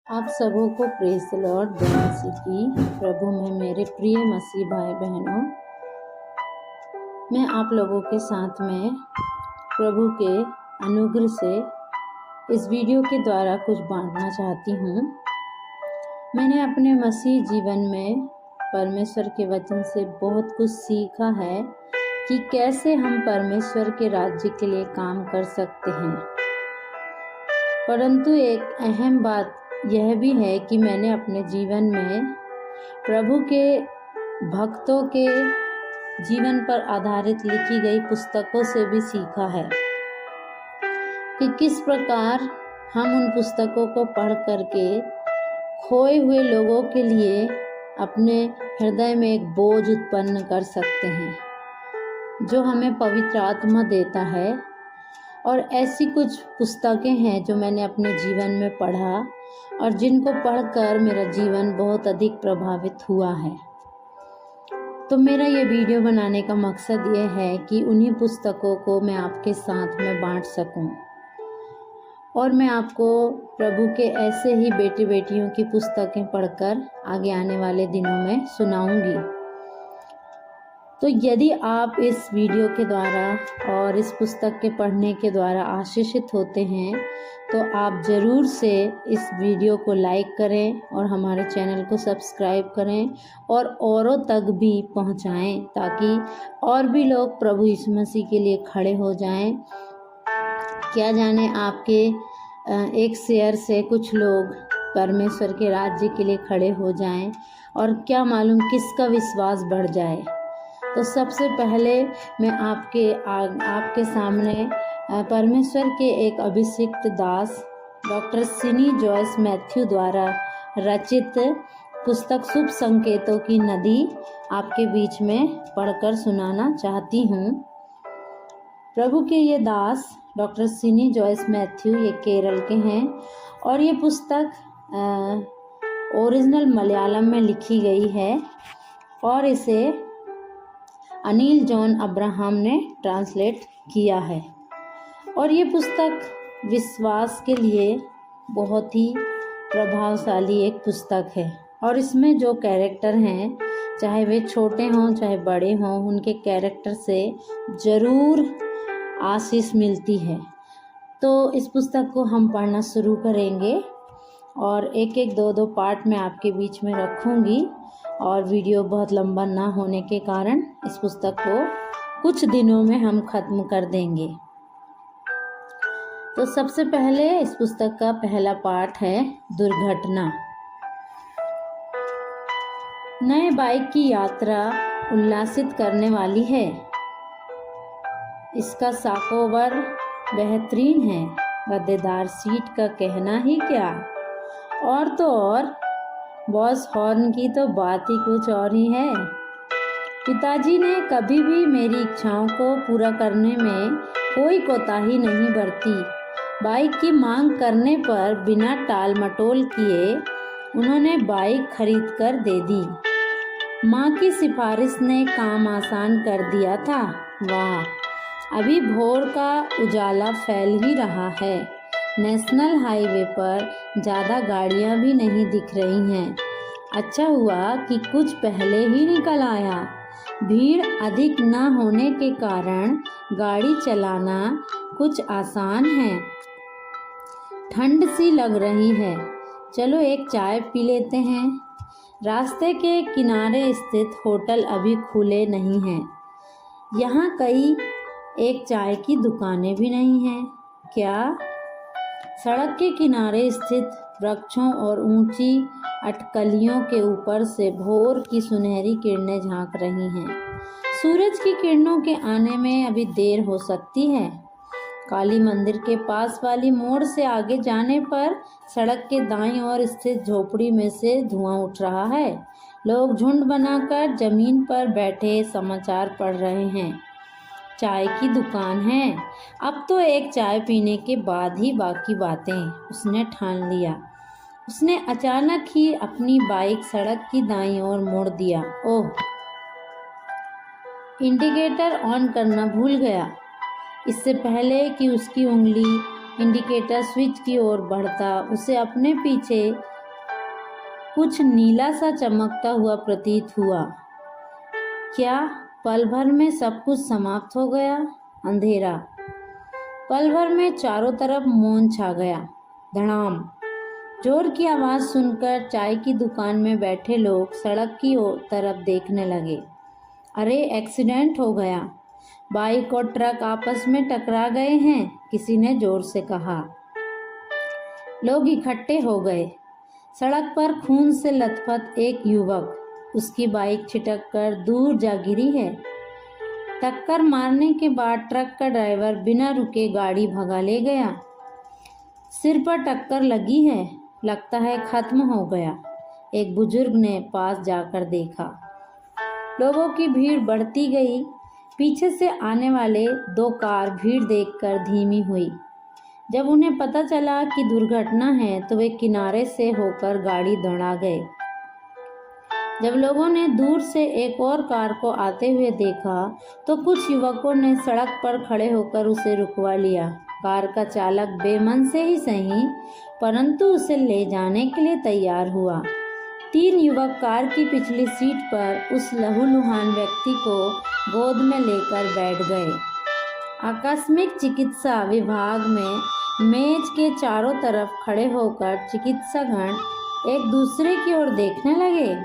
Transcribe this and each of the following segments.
आप सबों को प्रेज़ द लॉर्ड जय मसीह की। प्रभु में मेरे प्रिय मसीह भाई बहनों, मैं आप लोगों के साथ में प्रभु के अनुग्रह से इस वीडियो के द्वारा कुछ बांटना चाहती हूँ। मैंने अपने मसीह जीवन में परमेश्वर के वचन से बहुत कुछ सीखा है कि कैसे हम परमेश्वर के राज्य के लिए काम कर सकते हैं। परंतु एक अहम बात यह भी है कि मैंने अपने जीवन में प्रभु के भक्तों के जीवन पर आधारित लिखी गई पुस्तकों से भी सीखा है कि किस प्रकार हम उन पुस्तकों को पढ़ करके खोए हुए लोगों के लिए अपने हृदय में एक बोझ उत्पन्न कर सकते हैं जो हमें पवित्र आत्मा देता है। और ऐसी कुछ पुस्तकें हैं जो मैंने अपने जीवन में पढ़ा और जिनको पढ़कर मेरा जीवन बहुत अधिक प्रभावित हुआ है। तो मेरा ये वीडियो बनाने का मकसद ये है कि उन्हीं पुस्तकों को मैं आपके साथ में बांट सकूं और मैं आपको प्रभु के ऐसे ही बेटे बेटियों की पुस्तकें पढ़कर आगे आने वाले दिनों में सुनाऊंगी। तो यदि आप इस वीडियो के द्वारा और इस पुस्तक के पढ़ने के द्वारा आशीषित होते हैं तो आप ज़रूर से इस वीडियो को लाइक करें और हमारे चैनल को सब्सक्राइब करें और औरों तक भी पहुंचाएं ताकि और भी लोग प्रभु यीशु मसीह के लिए खड़े हो जाएं। क्या जाने आपके एक शेयर से कुछ लोग परमेश्वर के राज्य के लिए खड़े हो जाएं और क्या मालूम किसका विश्वास बढ़ जाए। तो सबसे पहले मैं आपके सामने परमेश्वर के एक अभिषिक्त दास डॉक्टर सिनी जॉयस मैथ्यू द्वारा रचित पुस्तक शुभ संकेतों की नदी आपके बीच में पढ़कर सुनाना चाहती हूँ। प्रभु के ये दास डॉक्टर सिनी जॉयस मैथ्यू ये केरल के हैं और ये पुस्तक ओरिजिनल मलयालम में लिखी गई है और इसे अनिल जॉन अब्राहम ने ट्रांसलेट किया है। और ये पुस्तक विश्वास के लिए बहुत ही प्रभावशाली एक पुस्तक है और इसमें जो कैरेक्टर हैं चाहे वे छोटे हों चाहे बड़े हों उनके कैरेक्टर से ज़रूर आशीष मिलती है। तो इस पुस्तक को हम पढ़ना शुरू करेंगे और एक एक दो पार्ट में आपके बीच में रखूँगी और वीडियो बहुत लंबा ना होने के कारण इस पुस्तक को कुछ दिनों में हम ख़त्म कर देंगे। तो सबसे पहले इस पुस्तक का पहला पार्ट है दुर्घटना। नए बाइक की यात्रा उल्लासित करने वाली है। इसका साकोवर बेहतरीन है, गद्देदार सीट का कहना ही क्या। और तो और बॉस हॉर्न की तो बात ही कुछ और ही है। पिताजी ने कभी भी मेरी इच्छाओं को पूरा करने में कोई कोताही नहीं बरती। बाइक की मांग करने पर बिना टाल मटोल किए उन्होंने बाइक खरीद कर दे दी। माँ की सिफारिश ने काम आसान कर दिया था। वाह, अभी भोर का उजाला फैल ही रहा है। नेशनल हाईवे पर ज़्यादा गाड़ियाँ भी नहीं दिख रही हैं। अच्छा हुआ कि कुछ पहले ही निकल आया। भीड़ अधिक न होने के कारण गाड़ी चलाना कुछ आसान है। ठंड सी लग रही है, चलो एक चाय पी लेते हैं। रास्ते के किनारे स्थित होटल अभी खुले नहीं हैं। यहाँ कई एक चाय की दुकानें भी नहीं हैं। क्या? सड़क के किनारे स्थित वृक्षों और ऊंची अटकलियों के ऊपर से भोर की सुनहरी किरणें झांक रही हैं। सूरज की किरणों के आने में अभी देर हो सकती है। काली मंदिर के पास वाली मोड़ से आगे जाने पर सड़क के दाईं ओर स्थित झोपड़ी में से धुआं उठ रहा है। लोग झुंड बनाकर जमीन पर बैठे समाचार पढ़ रहे हैं। चाय की दुकान है। अब तो एक चाय पीने के बाद ही बाकी बातें, उसने ठान लिया। उसने अचानक ही अपनी बाइक सड़क की दाईं ओर मोड़ दिया। ओह, इंडिकेटर ऑन करना भूल गया। इससे पहले कि उसकी उंगली इंडिकेटर स्विच की ओर बढ़ता, उसे अपने पीछे कुछ नीला सा चमकता हुआ प्रतीत हुआ। क्या पल भर में सब कुछ समाप्त हो गया? अंधेरा। पल भर में चारों तरफ मौन छा गया। धड़ाम। जोर की आवाज़ सुनकर चाय की दुकान में बैठे लोग सड़क की तरफ देखने लगे। अरे, एक्सीडेंट हो गया, बाइक और ट्रक आपस में टकरा गए हैं, किसी ने जोर से कहा। लोग इकट्ठे हो गए। सड़क पर खून से लथपथ एक युवक, उसकी बाइक छिटक कर दूर जा गिरी है। टक्कर मारने के बाद ट्रक का ड्राइवर बिना रुके गाड़ी भगा ले गया। सिर पर टक्कर लगी है, लगता है खत्म हो गया, एक बुजुर्ग ने पास जाकर देखा। लोगों की भीड़ बढ़ती गई। पीछे से आने वाले 2 कार भीड़ देखकर धीमी हुई। जब उन्हें पता चला कि दुर्घटना है तो वे किनारे से होकर गाड़ी दौड़ा गए। जब लोगों ने दूर से एक और कार को आते हुए देखा तो कुछ युवकों ने सड़क पर खड़े होकर उसे रुकवा लिया। कार का चालक बेमन से ही सही, परंतु उसे ले जाने के लिए तैयार हुआ। 3 युवक कार की पिछली सीट पर उस लहूलुहान व्यक्ति को गोद में लेकर बैठ गए। आकस्मिक चिकित्सा विभाग में मेज के चारों तरफ खड़े होकर चिकित्सागण एक दूसरे की ओर देखने लगे।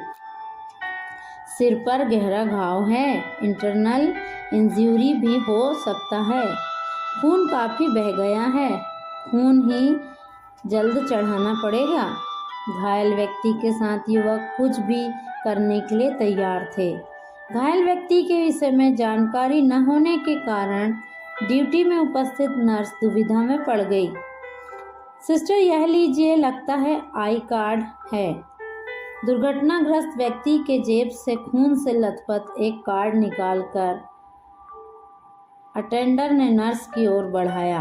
सिर पर गहरा घाव है, इंटरनल इंजरी भी हो सकता है, खून काफ़ी बह गया है, खून ही जल्द चढ़ाना पड़ेगा। घायल व्यक्ति के साथ युवक कुछ भी करने के लिए तैयार थे। घायल व्यक्ति के विषय में जानकारी न होने के कारण ड्यूटी में उपस्थित नर्स दुविधा में पड़ गई। सिस्टर, यह लीजिए, लगता है आई कार्ड है। दुर्घटनाग्रस्त व्यक्ति के जेब से खून से लथपथ एक कार्ड निकालकर अटेंडर ने नर्स की ओर बढ़ाया।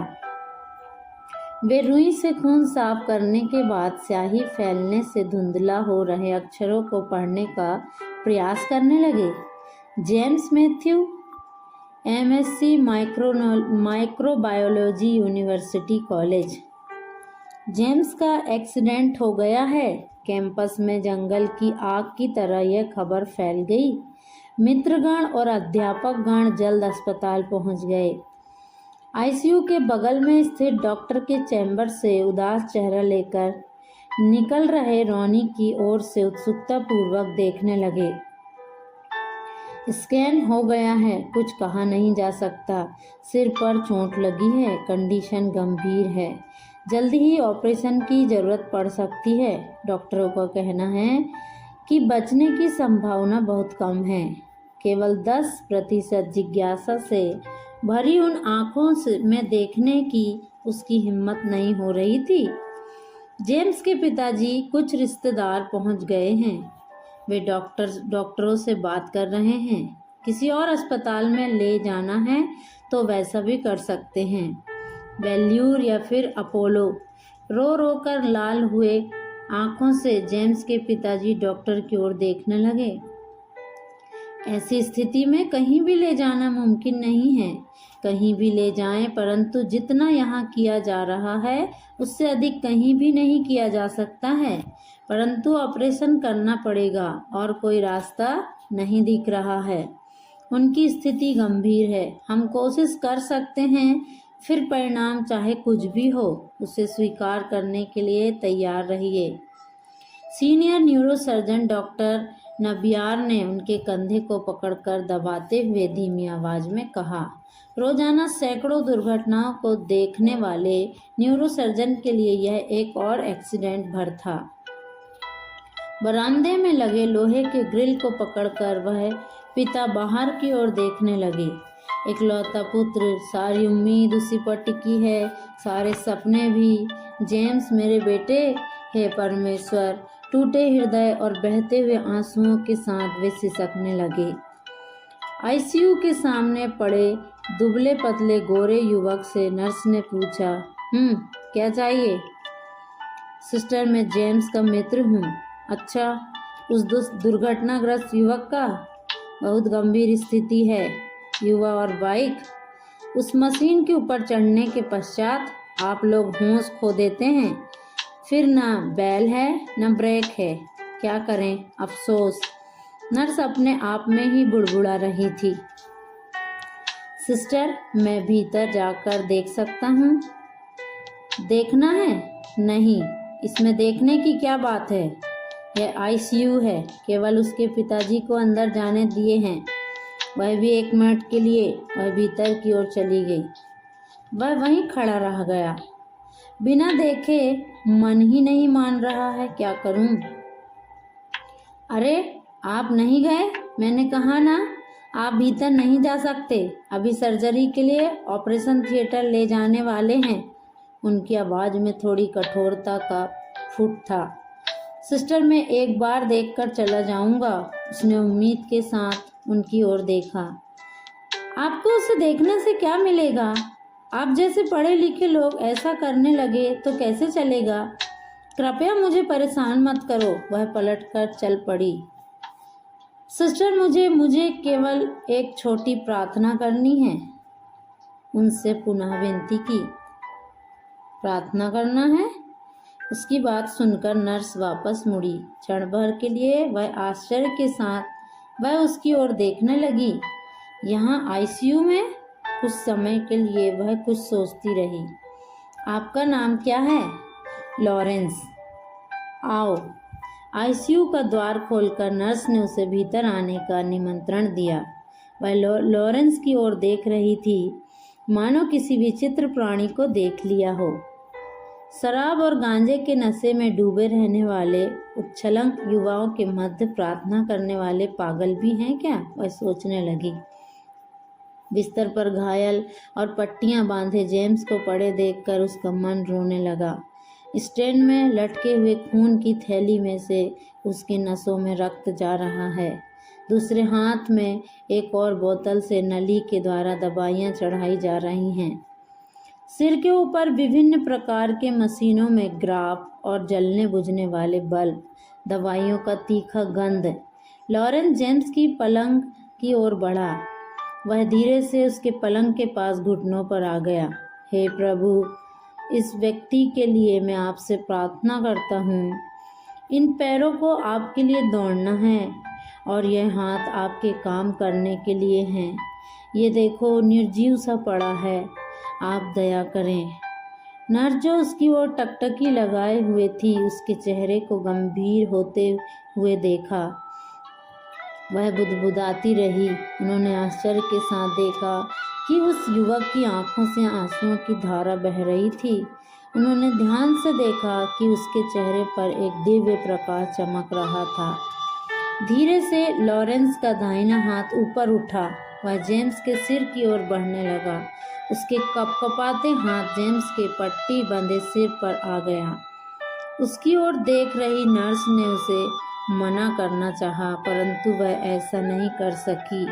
वे रुई से खून साफ करने के बाद स्याही फैलने से धुंधला हो रहे अक्षरों को पढ़ने का प्रयास करने लगे। James Matthew, MSc microbiology, university college. James का एक्सीडेंट हो गया है। कैंपस में जंगल की आग की तरह यह खबर फैल गई। मित्रगण और अध्यापकगण जल्द अस्पताल पहुंच गए। ICU के बगल में स्थित डॉक्टर के चैम्बर से उदास चेहरा लेकर निकल रहे रोनी की ओर से उत्सुकता पूर्वक देखने लगे। स्कैन हो गया है, कुछ कहा नहीं जा सकता, सिर पर चोट लगी है, कंडीशन गंभीर है, जल्दी ही ऑपरेशन की ज़रूरत पड़ सकती है। डॉक्टरों का कहना है कि बचने की संभावना बहुत कम है। केवल 10% जिज्ञासा से भरी उन आँखों से में देखने की उसकी हिम्मत नहीं हो रही थी। जेम्स के पिताजी कुछ रिश्तेदार पहुंच गए हैं। वे डॉक्टरों से बात कर रहे हैं। किसी और अस्पताल में ले जाना है तो वैसा भी कर सकते हैं, वेल्यूर या फिर अपोलो। रो रो कर लाल हुए आँखों से जेम्स के पिताजी डॉक्टर की ओर देखने लगे। ऐसी स्थिति में कहीं भी ले जाना मुमकिन नहीं है। कहीं भी ले जाएं, परंतु जितना यहाँ किया जा रहा है उससे अधिक कहीं भी नहीं किया जा सकता है। परंतु ऑपरेशन करना पड़ेगा और कोई रास्ता नहीं दिख रहा है। उनकी स्थिति गंभीर है। हम कोशिश कर सकते हैं, फिर परिणाम चाहे कुछ भी हो, उसे स्वीकार करने के लिए तैयार रहिए। सीनियर न्यूरोसर्जन डॉक्टर नबियार ने उनके कंधे को पकड़कर दबाते हुए धीमी आवाज में कहा। रोजाना सैकड़ों दुर्घटनाओं को देखने वाले न्यूरोसर्जन के लिए यह एक और एक्सीडेंट भर था। बरामदे में लगे लोहे के ग्रिल को पकड़कर वह पिता बाहर की ओर देखने लगे। इकलौता पुत्र, सारी उम्मीद उसी पर टिकी है, सारे सपने भी। जेम्स मेरे बेटे, हे परमेश्वर। टूटे हृदय और बहते हुए आंसुओं के साथ वे सिसकने लगे। ICU के सामने पड़े दुबले पतले गोरे युवक से नर्स ने पूछा, क्या चाहिए? सिस्टर, मैं जेम्स का मित्र हूँ। अच्छा, उस दुर्घटनाग्रस्त युवक का? बहुत गंभीर स्थिति है। युवा और बाइक। उस मशीन के ऊपर चढ़ने के पश्चात आप लोग होश खो देते हैं। फिर ना बैल है न ब्रेक है। क्या करें, अफसोस। नर्स अपने आप में ही बुड़बुड़ा रही थी। सिस्टर, मैं भीतर जाकर देख सकता हूँ? देखना है? नहीं, इसमें देखने की क्या बात है? यह आईसीयू है, केवल उसके पिताजी को अंदर जाने दिए हैं। वह भी 1 मिनट के लिए। वह भीतर की ओर चली गई। वह वहीं खड़ा रह गया, बिना देखे। मन ही नहीं मान रहा है, क्या करूं? अरे, आप नहीं गए? मैंने कहा ना, आप भीतर नहीं जा सकते। अभी सर्जरी के लिए ऑपरेशन थिएटर ले जाने वाले हैं। उनकी आवाज़ में थोड़ी कठोरता का फूट था। सिस्टर, मैं एक बार देखकर चला जाऊंगा। उसने उम्मीद के साथ उनकी ओर देखा। आपको उसे देखने से क्या मिलेगा? आप जैसे पढ़े लिखे लोग ऐसा करने लगे तो कैसे चलेगा? कृपया मुझे परेशान मत करो। वह पलटकर चल पड़ी। सिस्टर, मुझे केवल एक छोटी प्रार्थना करनी है। उनसे पुनः विनती की। प्रार्थना करना है? उसकी बात सुनकर नर्स वापस मुड़ी। क्षण भर के लिए वह आश्चर्य के साथ वह उसकी ओर देखने लगी। यहाँ आईसीयू में? कुछ समय के लिए वह कुछ सोचती रही। आपका नाम क्या है? लॉरेंस। आओ। आईसीयू का द्वार खोलकर नर्स ने उसे भीतर आने का निमंत्रण दिया। वह लॉरेंस की ओर देख रही थी, मानो किसी विचित्र प्राणी को देख लिया हो। शराब और गांजे के नशे में डूबे रहने वाले उच्छलंक युवाओं के मध्य प्रार्थना करने वाले पागल भी हैं क्या? वह सोचने लगी। बिस्तर पर घायल और पट्टियां बांधे जेम्स को पड़े देखकर उसका मन रोने लगा। स्टैंड में लटके हुए खून की थैली में से उसके नसों में रक्त जा रहा है। दूसरे हाथ में एक और बोतल से नली के द्वारा दवाइयाँ चढ़ाई जा रही हैं। सिर के ऊपर विभिन्न प्रकार के मशीनों में ग्राफ और जलने बुझने वाले बल्ब, दवाइयों का तीखा गंध। लॉरेंस जेम्स की पलंग की ओर बढ़ा। वह धीरे से उसके पलंग के पास घुटनों पर आ गया। हे प्रभु, इस व्यक्ति के लिए मैं आपसे प्रार्थना करता हूँ। इन पैरों को आपके लिए दौड़ना है और यह हाथ आपके काम करने के लिए हैं। ये देखो, निर्जीव सा पड़ा है। आप दया करें। नर्स जो उसकी ओर टकटकी लगाए हुए थी, उसके चेहरे को गंभीर होते हुए देखा। वह बुदबुदाती रही। उन्होंने आश्चर्य के साथ देखा कि उस युवक की आंखों से आंसुओं की धारा बह रही थी। उन्होंने ध्यान से देखा कि उसके चेहरे पर एक दिव्य प्रकाश चमक रहा था। धीरे से लॉरेंस का दाहिना हाथ ऊपर उठा। वह जेम्स के सिर की ओर बढ़ने लगा। उसके कपकपाते हाथ जेम्स के पट्टी बंधे सिर पर आ गया। उसकी ओर देख रही नर्स ने उसे मना करना चाहा, परंतु वह ऐसा नहीं कर सकी।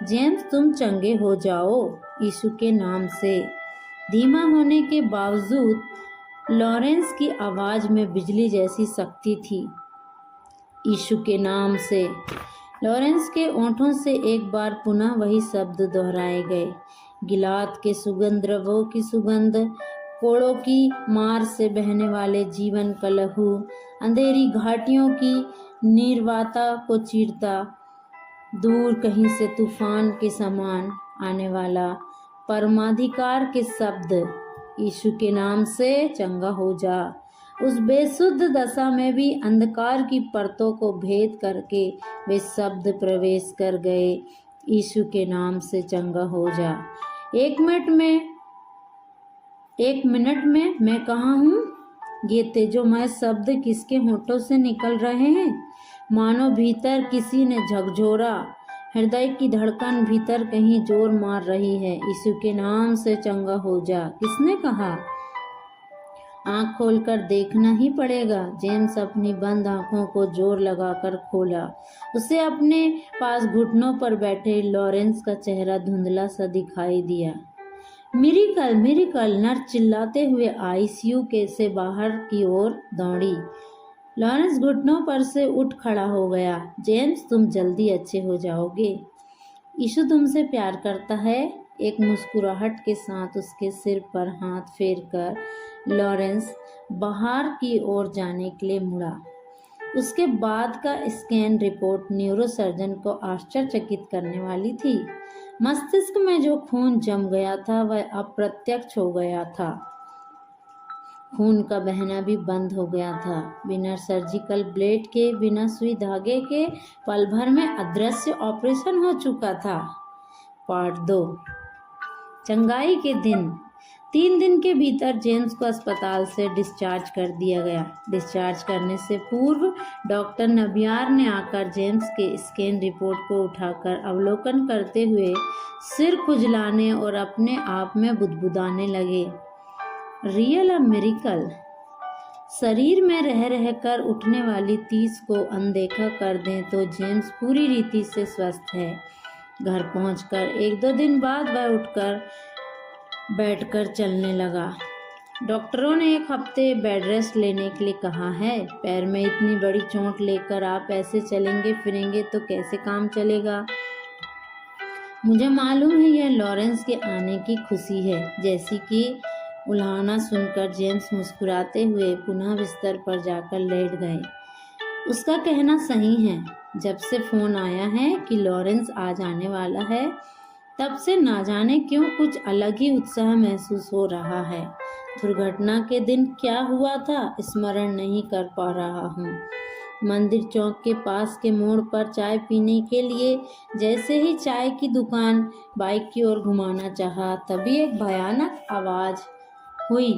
जेम्स, तुम चंगे हो जाओ, यीशु के नाम से। धीमा होने के बावजूद लॉरेंस की आवाज में बिजली जैसी शक्ति थी। यीशु के नाम से। लॉरेंस के ओंठों से एक बार पुनः वही शब्द दोहराए गए। गिलाद के सुगंध द्रव्यों की सुगंध, कोड़ों की मार से बहने वाले जीवन का लहू, अंधेरी घाटियों की निर्वाता को चीरता, दूर कहीं से तूफान के समान आने वाला परमाधिकार के शब्द, यीशु के नाम से चंगा हो जा। उस बेसुध दशा में भी अंधकार की परतों को भेद करके वे शब्द प्रवेश कर गए, यीशु के नाम से चंगा हो जा। एक मिनट में मैं कहाँ हूँ? ये तेजोमय शब्द किसके होठों से निकल रहे हैं? मानो भीतर किसी ने झकझोरा। हृदय की धड़कन भीतर कहीं जोर मार रही है। यीशु के नाम से चंगा हो जा। किसने कहा? आंख खोलकर देखना ही पड़ेगा। जेम्स अपनी बंद आंखों को जोर लगाकर खोला। उसे अपने पास घुटनों पर बैठे लॉरेंस का चेहरा धुंधला सा दिखाई दिया। Miracle, miracle! नर्स चिल्लाते हुए आईसीयू के से बाहर की ओर दौड़ी। लॉरेंस घुटनों पर से उठ खड़ा हो गया। जेम्स, तुम जल्दी अच्छे हो जाओगे। यीशु तुमसे प्यार करता है। एक मुस्कुराहट के साथ उसके सिर पर हाथ फेरकर लॉरेंस बाहर की ओर जाने के लिए मुड़ा। उसके बाद का स्कैन रिपोर्ट न्यूरोसर्जन को आश्चर्यचकित करने वाली थी। मस्तिष्क में जो खून जम गया था वह अप्रत्यक्ष हो गया था। खून का बहना भी बंद हो गया था। बिना सर्जिकल ब्लेड के, बिना सुई धागे के पल भर में अदृश्य ऑपरेशन हो चुका था। पार्ट 2। चंगाई के दिन। 3 दिन के भीतर जेम्स को अस्पताल से डिस्चार्ज कर दिया गया। डिस्चार्ज करने से पूर्व डॉक्टर नबियार ने आकर जेम्स के स्कैन रिपोर्ट को उठाकर अवलोकन करते हुए सिर खुजलाने और अपने आप में बुदबुदाने लगे। Real a miracle. शरीर में रह रहकर उठने वाली 30 को अनदेखा कर दें तो जेम्स पूरी रीति से स्वस्थ है। घर पहुंचकर 1-2 दिन बाद वह उठकर बैठकर चलने लगा। डॉक्टरों ने 1 हफ्ते बेड रेस्ट लेने के लिए कहा है। पैर में इतनी बड़ी चोट लेकर आप ऐसे चलेंगे फिरेंगे तो कैसे काम चलेगा? मुझे मालूम है यह लॉरेंस के आने की खुशी है। जैसी कि उल्हाना सुनकर जेम्स मुस्कुराते हुए पुनः बिस्तर पर जाकर लेट गए। उसका कहना सही है। जब से फ़ोन आया है कि लॉरेंस आज आने वाला है, तब से ना जाने क्यों कुछ अलग ही उत्साह महसूस हो रहा है। दुर्घटना के दिन क्या हुआ था स्मरण नहीं कर पा रहा हूँ। मंदिर चौक के पास के मोड़ पर चाय पीने के लिए जैसे ही चाय की दुकान बाइक की ओर घुमाना चाहा, तभी एक भयानक आवाज़ हुई।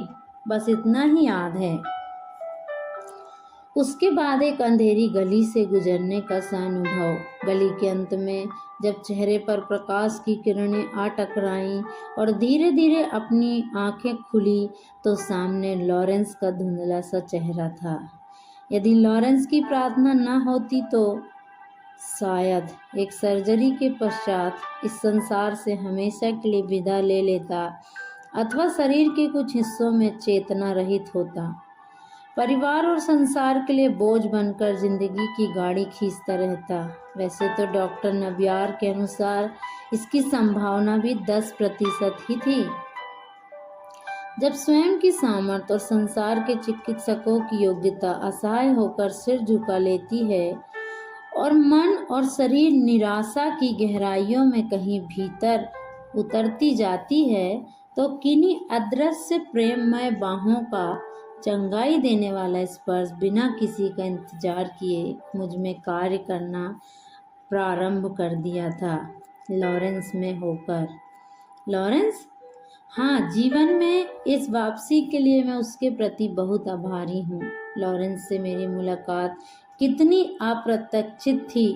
बस इतना ही याद है। उसके बाद एक अंधेरी गली से गुजरने का सा अनुभव। गली के अंत में जब चेहरे पर प्रकाश की किरणें आ टकराईं और धीरे धीरे अपनी आंखें खुली तो सामने लॉरेंस का धुंधला सा चेहरा था। यदि लॉरेंस की प्रार्थना न होती तो शायद एक सर्जरी के पश्चात इस संसार से हमेशा के लिए विदा ले लेता, अथवा शरीर के कुछ हिस्सों में चेतना रहित होता, परिवार और संसार के लिए बोझ बनकर जिंदगी की गाड़ी खींचता रहता। वैसे तो डॉक्टर नबियार के अनुसार इसकी संभावना भी 10% ही थी। जब स्वयं की सामर्थ्य और संसार के चिकित्सकों की योग्यता असहाय होकर सिर झुका लेती है और मन और शरीर निराशा की गहराइयों में कहीं भीतर उतरती जाती है, तो किन्हीं अदृश्य प्रेममय बाहों का चंगाई देने वाला स्पर्श बिना किसी का इंतजार किए मुझ में कार्य करना प्रारंभ कर दिया था। लॉरेंस में होकर। लॉरेंस? हाँ, जीवन में इस वापसी के लिए मैं उसके प्रति बहुत आभारी हूँ। लॉरेंस से मेरी मुलाकात कितनी अप्रत्याशित थी।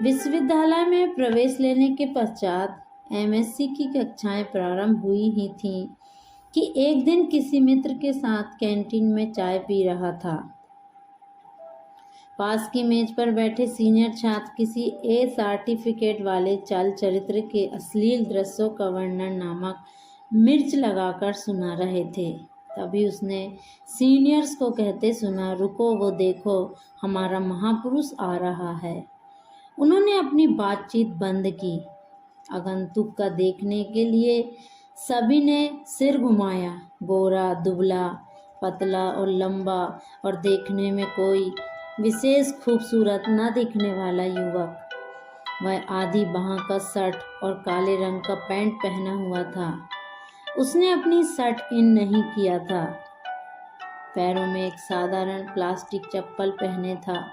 विश्वविद्यालय में प्रवेश लेने के पश्चात एमएससी की कक्षाएं प्रारंभ हुई ही थीं कि एक दिन किसी मित्र के साथ कैंटीन में चाय पी रहा था। पास की मेज पर बैठे सीनियर छात्र किसी ए सर्टिफिकेट वाले चाल चरित्र के अश्लील दृश्यों का वर्णन नामक मिर्च लगाकर सुना रहे थे। तभी उसने सीनियर्स को कहते सुना, रुको वो देखो, हमारा महापुरुष आ रहा है। उन्होंने अपनी बातचीत बंद की। आगंतुक का देखने के लिए सभी ने सिर घुमाया। गोरा, दुबला, पतला और लंबा और देखने में कोई विशेष खूबसूरत न दिखने वाला युवक। वह आधी बाह का शर्ट और काले रंग का पैंट पहना हुआ था। उसने अपनी शर्ट इन नहीं किया था। पैरों में एक साधारण प्लास्टिक चप्पल पहने था।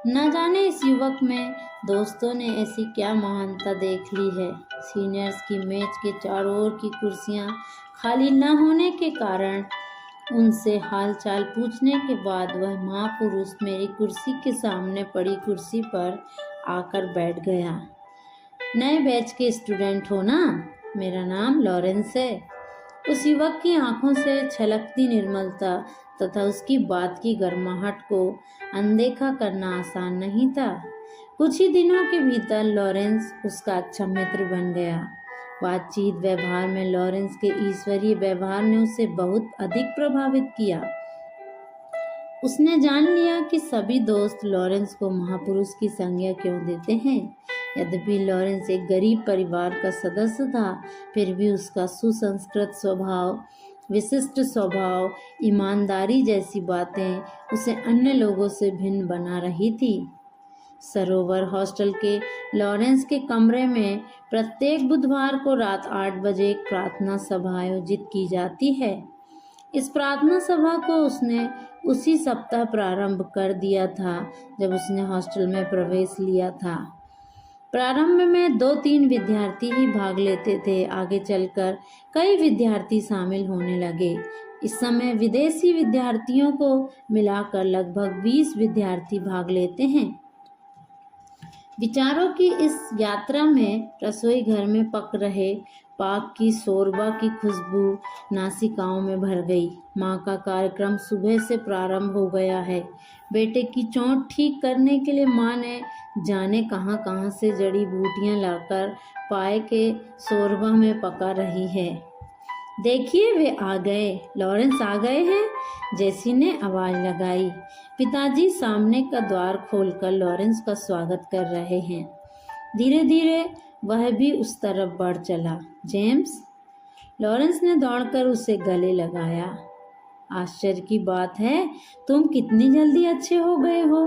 न जाने इस युवक में दोस्तों ने ऐसी क्या महानता देख ली है। सीनियर्स की मेज के चारों ओर की कुर्सियां खाली न होने के कारण उनसे हालचाल पूछने के बाद वह महापुरुष मेरी कुर्सी के सामने पड़ी कुर्सी पर आकर बैठ गया। नए बैच के स्टूडेंट हो ना? मेरा नाम लॉरेंस है। उस युवक की आंखों से छलकती निर्मलता तथा उसकी बात की गर्माहट को अनदेखा करना आसान नहीं था। कुछ ही दिनों के भीतर लॉरेंस उसका अच्छा मित्र बन गया। बातचीत व्यवहार में लॉरेंस के ईश्वरीय व्यवहार ने उसे बहुत अधिक प्रभावित किया। उसने जान लिया कि सभी दोस्त लॉरेंस को महापुरुष की संज्ञा क्यों देते हैं। यद्यपि लॉरेंस एक गरीब परिवार का सदस्य था, फिर भी उसका सुसंस्कृत स्वभाव विशिष्ट स्वभाव, ईमानदारी जैसी बातें उसे अन्य लोगों से भिन्न बना रही थी। सरोवर हॉस्टल के लॉरेंस के कमरे में प्रत्येक बुधवार को रात 8 बजे एक प्रार्थना सभा आयोजित की जाती है। इस प्रार्थना सभा को उसने उसी सप्ताह प्रारंभ कर दिया था जब उसने हॉस्टल में प्रवेश लिया था। प्रारंभ में 2-3 विद्यार्थी ही भाग लेते थे। आगे चलकर कई विद्यार्थी शामिल होने लगे। इस समय विदेशी विद्यार्थियों को मिलाकर लगभग 20 विद्यार्थी भाग लेते हैं। विचारों की इस यात्रा में रसोई घर में पक रहे पाक की शोरबा की खुशबू नासिकाओं में भर गई। माँ का कार्यक्रम सुबह से प्रारंभ हो गया है। बेटे की चोट ठीक करने के लिए माँ ने जाने कहाँ कहाँ से जड़ी बूटियाँ लाकर पाए के शोरबा में पका रही है। देखिए वे आ गए, लॉरेंस आ गए हैं, जेसी ने आवाज़ लगाई। पिताजी सामने का द्वार खोलकर लॉरेंस का स्वागत कर रहे हैं। धीरे धीरे वह भी उस तरफ बढ़ चला। जेम्स, लॉरेंस ने दौड़कर उसे गले लगाया। आश्चर्य की बात है, तुम कितनी जल्दी अच्छे हो गए हो।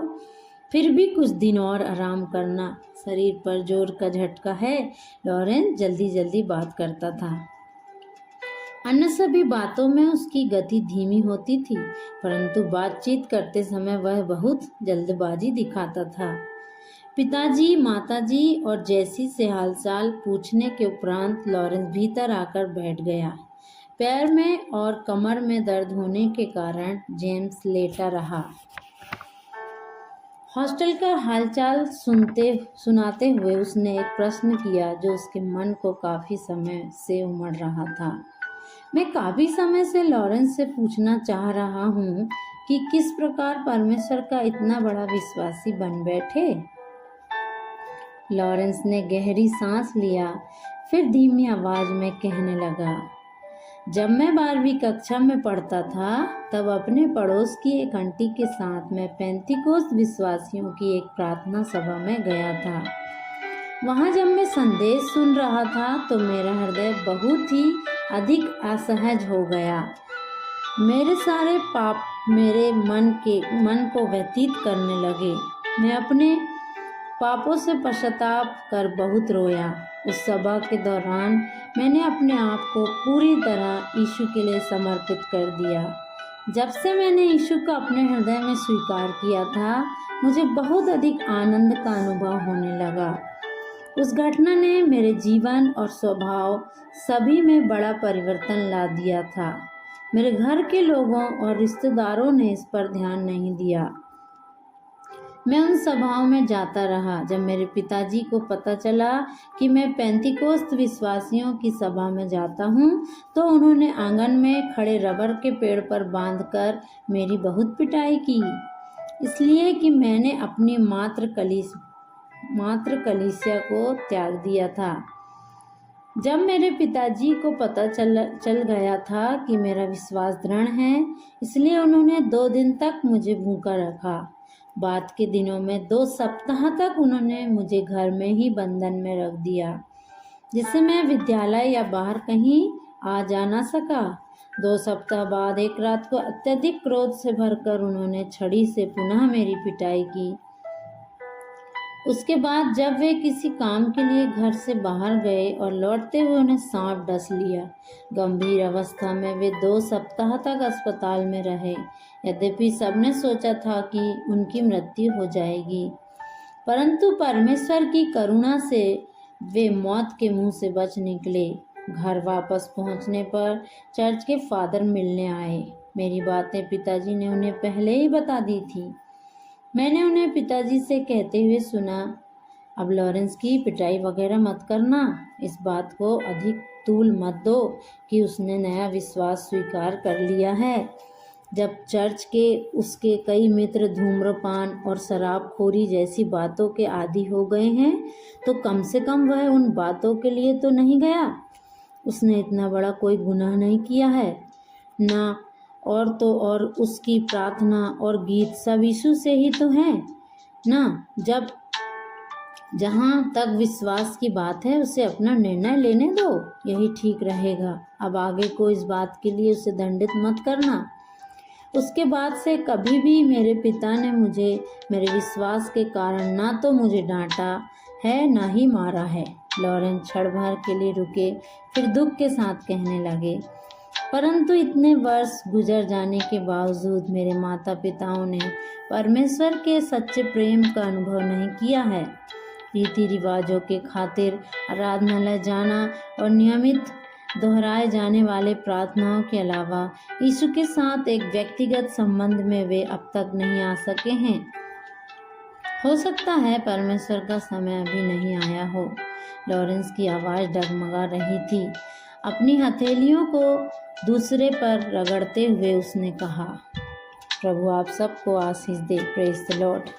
फिर भी कुछ दिन और आराम करना, शरीर पर जोर का झटका है। लॉरेंस जल्दी जल्दी बात करता था। अन्य सभी बातों में उसकी गति धीमी होती थी, परंतु बातचीत करते समय वह बहुत जल्दबाजी दिखाता था। पिताजी, माताजी और जेसी से हालचाल पूछने के उपरांत लॉरेंस भीतर आकर बैठ गया। पैर में और कमर में दर्द होने के कारण जेम्स लेटा रहा। हॉस्टल का हालचाल सुनाते हुए उसने एक प्रश्न किया जो उसके मन को काफ़ी समय से उमड़ रहा था। मैं काफ़ी समय से लॉरेंस से पूछना चाह रहा हूँ कि किस प्रकार परमेश्वर का इतना बड़ा विश्वासी बन बैठे। लॉरेंस ने गहरी सांस लिया, फिर धीमी आवाज़ में कहने लगा, जब मैं 12वीं कक्षा में पढ़ता था तब अपने पड़ोस की एक आंटी के साथ मैं पेंतिकोस्त विश्वासियों की एक प्रार्थना सभा में गया था। वहाँ जब मैं संदेश सुन रहा था तो मेरा हृदय बहुत ही अधिक असहज हो गया। मेरे सारे पाप मेरे मन को व्यतीत करने लगे। मैं अपने पापों से पश्चाताप कर बहुत रोया। उस सभा के दौरान मैंने अपने आप को पूरी तरह यीशु के लिए समर्पित कर दिया। जब से मैंने यीशु को अपने हृदय में स्वीकार किया था, मुझे बहुत अधिक आनंद का अनुभव होने लगा। उस घटना ने मेरे जीवन और स्वभाव सभी में बड़ा परिवर्तन ला दिया था। मेरे घर के लोगों और रिश्तेदारों ने इस पर ध्यान नहीं दिया। मैं उन सभाओं में जाता रहा। जब मेरे पिताजी को पता चला कि मैं पेंतिकोस्त विश्वासियों की सभा में जाता हूँ, तो उन्होंने आंगन में खड़े रबर के पेड़ पर बांधकर मेरी बहुत पिटाई की, इसलिए कि मैंने अपनी मातृ कलीसिया को त्याग दिया था। जब मेरे पिताजी को पता चल गया था कि मेरा विश्वास दृढ़ है, इसलिए उन्होंने 2 दिन तक मुझे भूखा रखा। बाद के दिनों में 2 सप्ताह तक उन्होंने मुझे घर में ही बंधन में रख दिया, जिससे मैं विद्यालय या बाहर कहीं आ जा ना सका। 2 सप्ताह बाद एक रात को अत्यधिक क्रोध से भरकर उन्होंने छड़ी से पुनः मेरी पिटाई की। उसके बाद जब वे किसी काम के लिए घर से बाहर गए और लौटते हुए उन्हें सांप डस लिया। गंभीर अवस्था में वे 2 सप्ताह तक अस्पताल में रहे। यद्यपि सबने सोचा था कि उनकी मृत्यु हो जाएगी, परंतु परमेश्वर की करुणा से वे मौत के मुंह से बच निकले। घर वापस पहुंचने पर चर्च के फादर मिलने आए। मेरी बातें पिताजी ने उन्हें पहले ही बता दी थी। मैंने उन्हें पिताजी से कहते हुए सुना, अब लॉरेंस की पिटाई वगैरह मत करना। इस बात को अधिक तूल मत दो कि उसने नया विश्वास स्वीकार कर लिया है। जब चर्च के उसके कई मित्र धूम्रपान और शराबखोरी जैसी बातों के आदी हो गए हैं, तो कम से कम वह उन बातों के लिए तो नहीं गया। उसने इतना बड़ा कोई गुनाह नहीं किया है ना, और तो और उसकी प्रार्थना और गीत सब यीशु से ही तो हैं ना। जब जहाँ तक विश्वास की बात है उसे अपना निर्णय लेने दो, यही ठीक रहेगा। अब आगे को इस बात के लिए उसे दंडित मत करना। उसके बाद से कभी भी मेरे पिता ने मुझे मेरे विश्वास के कारण ना तो मुझे डांटा है ना ही मारा है। लॉरेंस क्षण भर के लिए रुके, फिर दुख के साथ कहने लगे, परंतु इतने वर्ष गुजर जाने के बावजूद मेरे माता पिताओं ने परमेश्वर के सच्चे प्रेम का अनुभव नहीं किया है। रीति रिवाजों के खातिर आराधनालय जाना और नियमित दोहराए जाने वाले प्रार्थनाओं के अलावा यीशु के साथ एक व्यक्तिगत संबंध में वे अब तक नहीं आ सके हैं। हो सकता है परमेश्वर का समय अभी नहीं आया हो। लॉरेंस की आवाज़ डगमगा रही थी। अपनी हथेलियों को दूसरे पर रगड़ते हुए उसने कहा, प्रभु आप सबको आशीष दे। Praise the Lord.